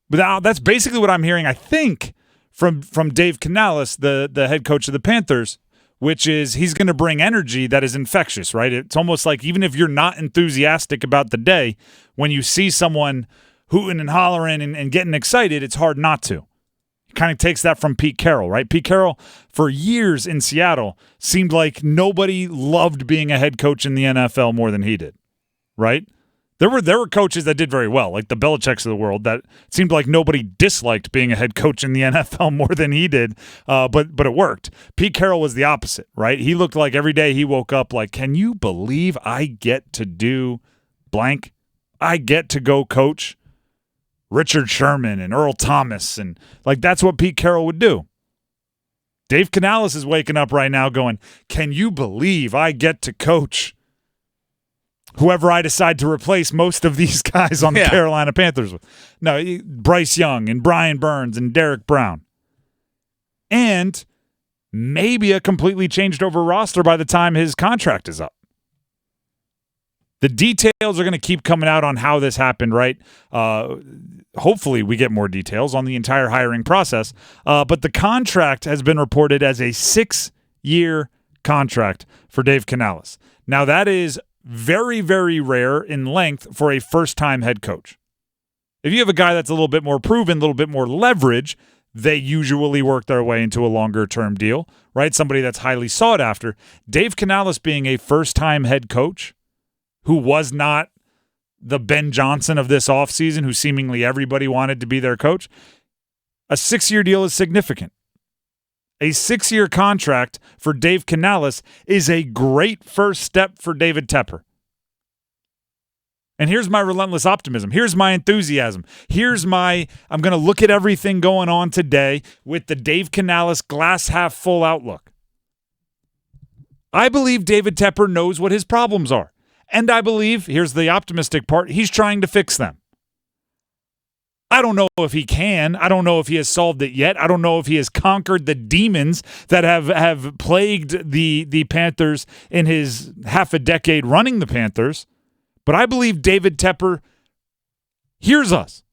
But that's basically what I'm hearing, I think, from Dave Canales, the head coach of the Panthers, which is he's going to bring energy that is infectious, right? It's almost like even if you're not enthusiastic about the day, when you see someone hooting and hollering and getting excited, it's hard not to. He kind of takes that from Pete Carroll, right? Pete Carroll, for years in Seattle, seemed like nobody loved being a head coach in the NFL more than he did, right? There were coaches that did very well, like the Belichicks of the world, that seemed like nobody disliked being a head coach in the NFL more than he did, but it worked. Pete Carroll was the opposite, right? He looked like every day he woke up like, can you believe I get to do blank? I get to go coach Richard Sherman and Earl Thomas, and like that's what Pete Carroll would do. Dave Canales is waking up right now going, can you believe I get to coach whoever I decide to replace most of these guys on the Carolina Panthers with? No, Bryce Young and Brian Burns and Derek Brown. And maybe a completely changed over roster by the time his contract is up. The details are going to keep coming out on how this happened, right? Hopefully we get more details on the entire hiring process. But the contract has been reported as a 6-year contract for Dave Canales. Now that is very, very rare in length for a first-time head coach. If you have a guy that's a little bit more proven, a little bit more leverage, they usually work their way into a longer-term deal, right? Somebody that's highly sought after. Dave Canales being a first-time head coach who was not the Ben Johnson of this offseason, who seemingly everybody wanted to be their coach, a 6-year deal is significant. A 6-year contract for Dave Canales is a great first step for David Tepper. And here's my relentless optimism. Here's my enthusiasm. I'm going to look at everything going on today with the Dave Canales glass half full outlook. I believe David Tepper knows what his problems are. And I believe, here's the optimistic part, he's trying to fix them. I don't know if he can. I don't know if he has solved it yet. I don't know if he has conquered the demons that have plagued the Panthers in his half a decade running the Panthers. But I believe David Tepper hears us.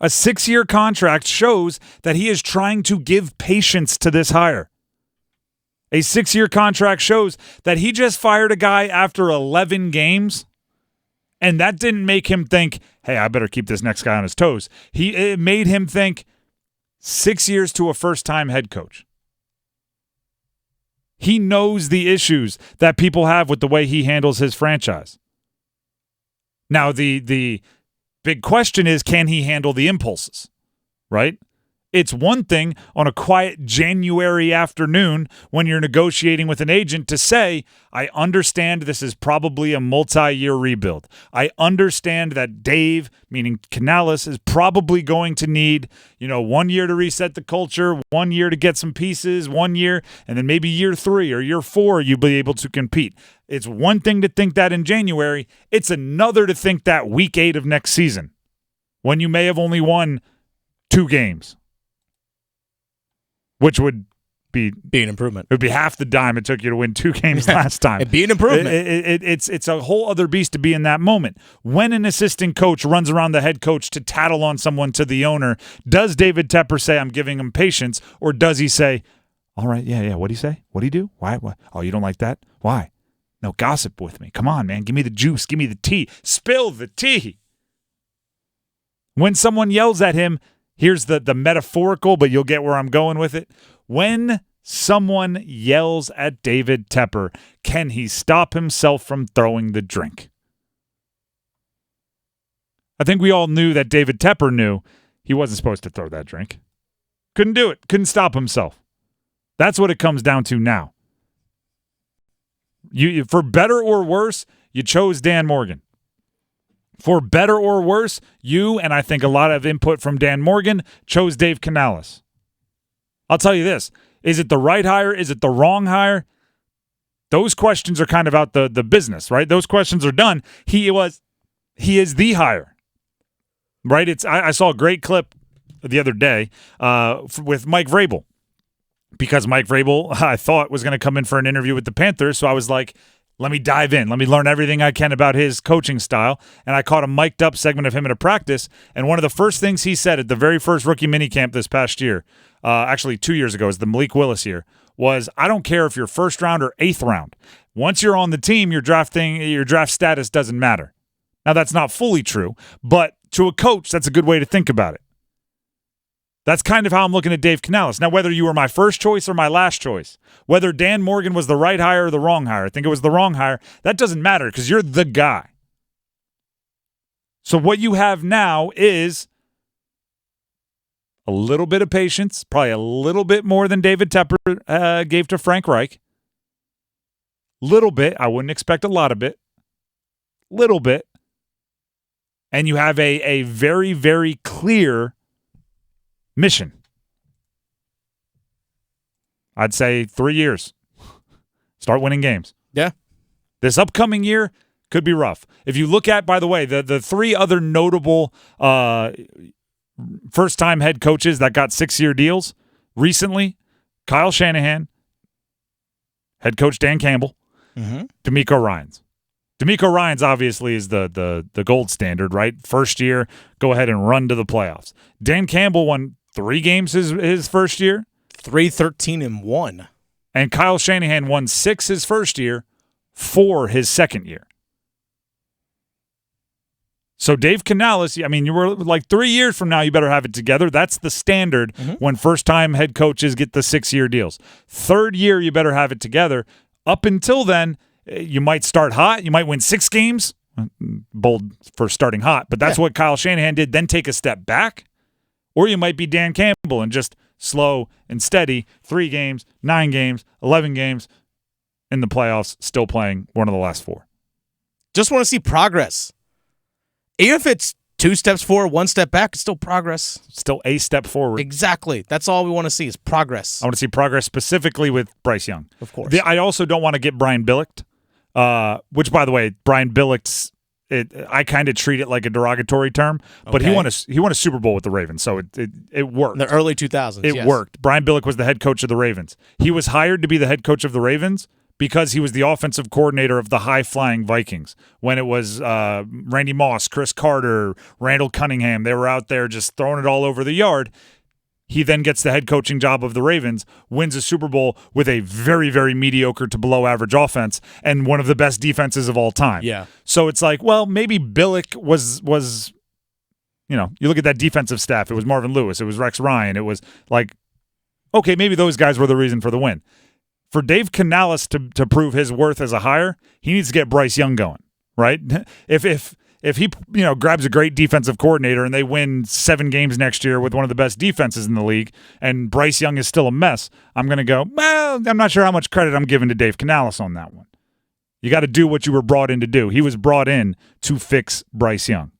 A 6-year contract shows that he is trying to give patience to this hire. A 6-year contract shows that he just fired a guy after 11 games, and that didn't make him think, hey, I better keep this next guy on his toes. It made him think 6 years to a first-time head coach. He knows the issues that people have with the way he handles his franchise. Now, the big question is, can he handle the impulses, right? It's one thing on a quiet January afternoon when you're negotiating with an agent to say, I understand this is probably a multi-year rebuild. I understand that Dave, meaning Canales, is probably going to need, 1 year to reset the culture, 1 year to get some pieces, 1 year, and then maybe year 3 or year 4 you'll be able to compete. It's one thing to think that in January. It's another to think that week 8 of next season when you may have only won 2 games. Which would be an improvement. It would be half the dime it took you to win 2 games last time. It'd be an improvement. It's a whole other beast to be in that moment. When an assistant coach runs around the head coach to tattle on someone to the owner, does David Tepper say, I'm giving him patience, or does he say, all right, yeah, what'd he say? What'd he do? Why? Oh, you don't like that? Why? No, gossip with me. Come on, man. Give me the juice. Give me the tea. Spill the tea. When someone yells at him, here's the metaphorical, but you'll get where I'm going with it. When someone yells at David Tepper, can he stop himself from throwing the drink? I think we all knew that David Tepper knew he wasn't supposed to throw that drink. Couldn't do it. Couldn't stop himself. That's what it comes down to now. You, for better or worse, you chose Dan Morgan. For better or worse, you, and I think a lot of input from Dan Morgan, chose Dave Canales. I'll tell you this. Is it the right hire? Is it the wrong hire? Those questions are kind of out the business, right? Those questions are done. He is the hire, right? I saw a great clip the other day with Mike Vrabel, because Mike Vrabel, I thought, was going to come in for an interview with the Panthers, so I was like, Let me dive in. Let me learn everything I can about his coaching style. And I caught a mic'd up segment of him at a practice. And one of the first things he said at the very first rookie minicamp this past year, actually 2 years ago, is the Malik Willis year, was I don't care if you're first round or eighth round. Once you're on the team, your draft status doesn't matter. Now, that's not fully true, but to a coach, that's a good way to think about it. That's kind of how I'm looking at Dave Canales. Now, whether you were my first choice or my last choice, whether Dan Morgan was the right hire or the wrong hire, I think it was the wrong hire, that doesn't matter because you're the guy. So what you have now is a little bit of patience, probably a little bit more than David Tepper gave to Frank Reich. Little bit. I wouldn't expect a lot of it. Little bit. And you have a very, very clear mission. I'd say 3 years. Start winning games. Yeah. This upcoming year could be rough. If you look at, by the way, the three other notable first-time head coaches that got 6-year deals recently, Kyle Shanahan, head coach Dan Campbell, DeMeco Ryans. DeMeco Ryans obviously is the gold standard, right? First year, go ahead and run to the playoffs. Dan Campbell won 3 games his first year. 3-13-1. And Kyle Shanahan won 6 his first year, 4 his second year. So Dave Canales, I mean, you were like 3 years from now, you better have it together. That's the standard when first-time head coaches get the 6-year deals. Third year, you better have it together. Up until then, you might start hot. You might win 6 games. Bold for starting hot, but that's what Kyle Shanahan did. Then take a step back. Or you might be Dan Campbell and just slow and steady, 3 games, 9 games, 11 games in the playoffs, still playing one of the last 4. Just want to see progress. Even if it's 2 steps forward, 1 step back, it's still progress. Still a step forward. Exactly. That's all we want to see is progress. I want to see progress specifically with Bryce Young. Of course. I also don't want to get Brian Billick, which, by the way, Brian Billick's, I kind of treat it like a derogatory term, but he won a Super Bowl with the Ravens, so it worked. In the early 2000s, It worked. Brian Billick was the head coach of the Ravens. He was hired to be the head coach of the Ravens because he was the offensive coordinator of the high-flying Vikings when it was Randy Moss, Chris Carter, Randall Cunningham. They were out there just throwing it all over the yard. He then gets the head coaching job of the Ravens, wins a Super Bowl with a very, very mediocre to below average offense and one of the best defenses of all time. Yeah. So it's like, well, maybe Billick was you look at that defensive staff. It was Marvin Lewis. It was Rex Ryan. It was like, okay, maybe those guys were the reason for the win. For Dave Canales to prove his worth as a hire, he needs to get Bryce Young going, right? If he grabs a great defensive coordinator and they win 7 games next year with one of the best defenses in the league and Bryce Young is still a mess, I'm going to go, well, I'm not sure how much credit I'm giving to Dave Canales on that one. You got to do what you were brought in to do. He was brought in to fix Bryce Young.